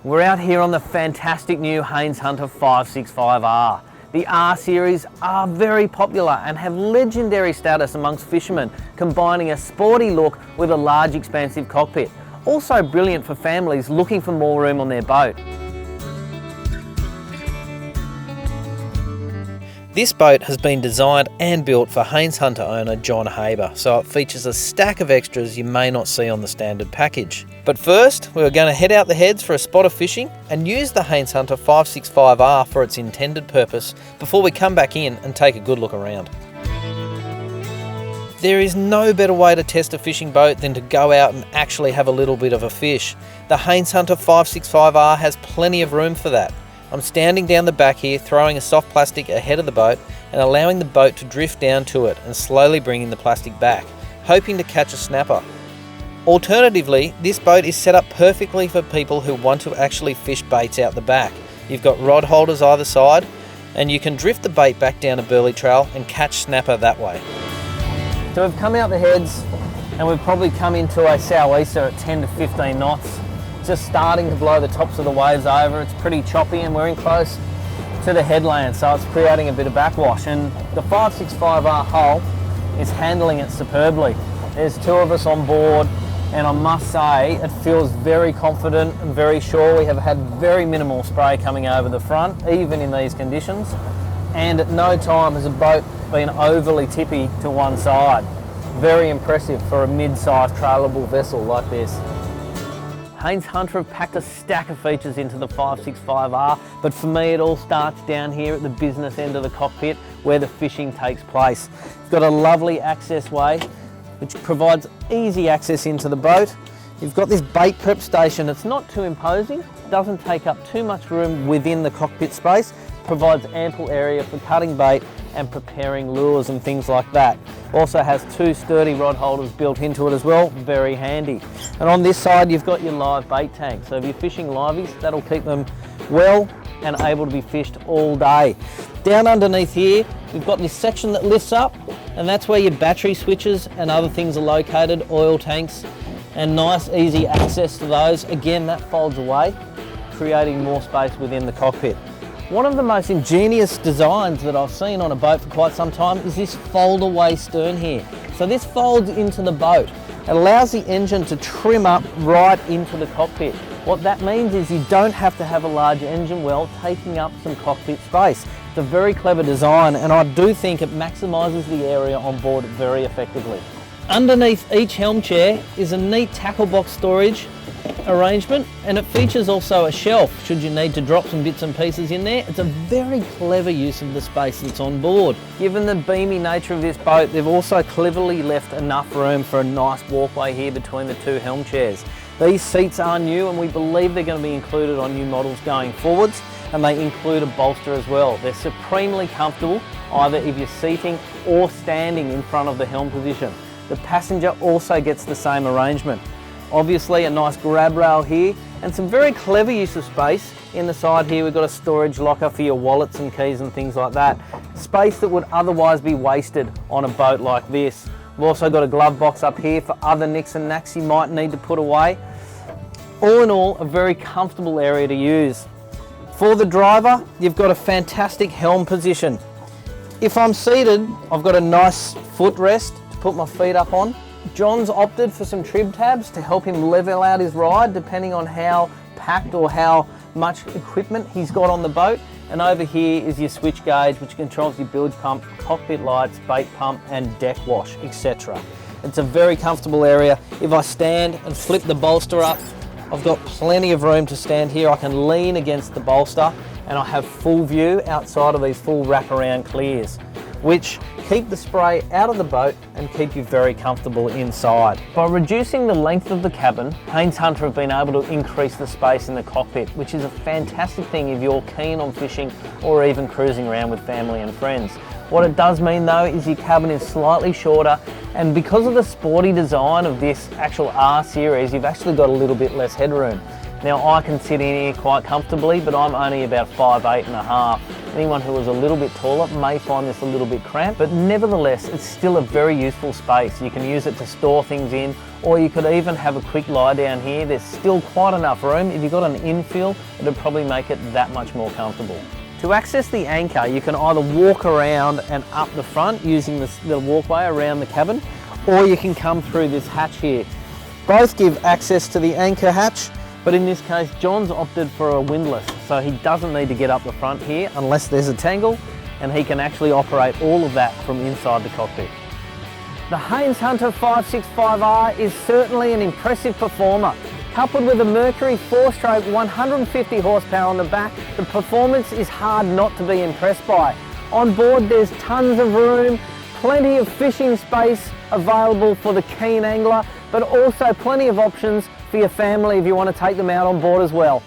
We're out here on the fantastic new Haines Hunter 565R. The R series are very popular and have legendary status amongst fishermen, combining a sporty look with a large expansive cockpit. Also brilliant for families looking for more room on their boat. This boat has been designed and built for Haines Hunter owner John Haber, so it features a stack of extras you may not see on the standard package. But first, we're going to head out the heads for a spot of fishing and use the Haines Hunter 565R for its intended purpose before we come back in and take a good look around. There is no better way to test a fishing boat than to go out and actually have a little bit of a fish. The Haines Hunter 565R has plenty of room for that. I'm standing down the back here, throwing a soft plastic ahead of the boat and allowing the boat to drift down to it and slowly bringing the plastic back, hoping to catch a snapper. Alternatively, this boat is set up perfectly for people who want to actually fish baits out the back. You've got rod holders either side and you can drift the bait back down a burley trail and catch snapper that way. So we've come out the heads and we've probably come into a sou'easter at 10 to 15 knots. Just starting to blow the tops of the waves over. It's pretty choppy and we're in close to the headland, so it's creating a bit of backwash, and the 565R hull is handling it superbly. There's two of us on board and I must say it feels very confident and very sure. We have had very minimal spray coming over the front, even in these conditions, and at no time has a boat been overly tippy to one side. Very impressive for a mid-sized trailerable vessel like this. Haines Hunter have packed a stack of features into the 565R, but for me it all starts down here at the business end of the cockpit where the fishing takes place. It's got a lovely access way which provides easy access into the boat. You've got this bait prep station. It's not too imposing, doesn't take up too much room within the cockpit space, provides ample area for cutting bait and preparing lures and things like that. Also has two sturdy rod holders built into it as well, very handy. And on this side you've got your live bait tank, so if you're fishing liveys, that'll keep them well and able to be fished all day. Down underneath here we've got this section that lifts up, and that's where your battery switches and other things are located, oil tanks, and nice easy access to those. Again, that folds away, creating more space within the cockpit. One of the most ingenious designs that I've seen on a boat for quite some time is this fold-away stern here. So this folds into the boat. It allows the engine to trim up right into the cockpit. What that means is you don't have to have a large engine well taking up some cockpit space. It's a very clever design, and I do think it maximises the area on board very effectively. Underneath each helm chair is a neat tackle box storage arrangement, and it features also a shelf should you need to drop some bits and pieces in there. It's a very clever use of the space that's on board. Given the beamy nature of this boat, they've also cleverly left enough room for a nice walkway here between the two helm chairs. These seats are new and we believe they're going to be included on new models going forwards, and they include a bolster as well. They're supremely comfortable either if you're seating or standing in front of the helm position. The passenger also gets the same arrangement. Obviously a nice grab rail here and some very clever use of space. In the side here we've got a storage locker for your wallets and keys and things like that. Space that would otherwise be wasted on a boat like this. We've also got a glove box up here for other nicks and knacks you might need to put away. All in all, a very comfortable area to use. For the driver, you've got a fantastic helm position. If I'm seated, I've got a nice footrest to put my feet up on. John's opted for some trib tabs to help him level out his ride depending on how packed or how much equipment he's got on the boat. And over here is your switch gauge which controls your bilge pump, cockpit lights, bait pump and deck wash, etc. It's a very comfortable area. If I stand and flip the bolster up, I've got plenty of room to stand here. I can lean against the bolster and I have full view outside of these full wraparound clears, which keep the spray out of the boat and keep you very comfortable inside. By reducing the length of the cabin, Haines Hunter have been able to increase the space in the cockpit, which is a fantastic thing if you're keen on fishing or even cruising around with family and friends. What it does mean though is your cabin is slightly shorter, and because of the sporty design of this actual R series, you've actually got a little bit less headroom. Now I can sit in here quite comfortably, but I'm only about 5'8" and a half, Anyone who is a little bit taller may find this a little bit cramped, but nevertheless, it's still a very useful space. You can use it to store things in, or you could even have a quick lie down here. There's still quite enough room. If you've got an infill, it would probably make it that much more comfortable. To access the anchor, you can either walk around and up the front using this little walkway around the cabin, or you can come through this hatch here. Both give access to the anchor hatch, but in this case, John's opted for a windlass, so he doesn't need to get up the front here unless there's a tangle, and he can actually operate all of that from inside the cockpit. The Haines Hunter 565R is certainly an impressive performer. Coupled with a Mercury 4-stroke 150 horsepower on the back, the performance is hard not to be impressed by. On board, there's tons of room, plenty of fishing space available for the keen angler, but also plenty of options for your family if you want to take them out on board as well.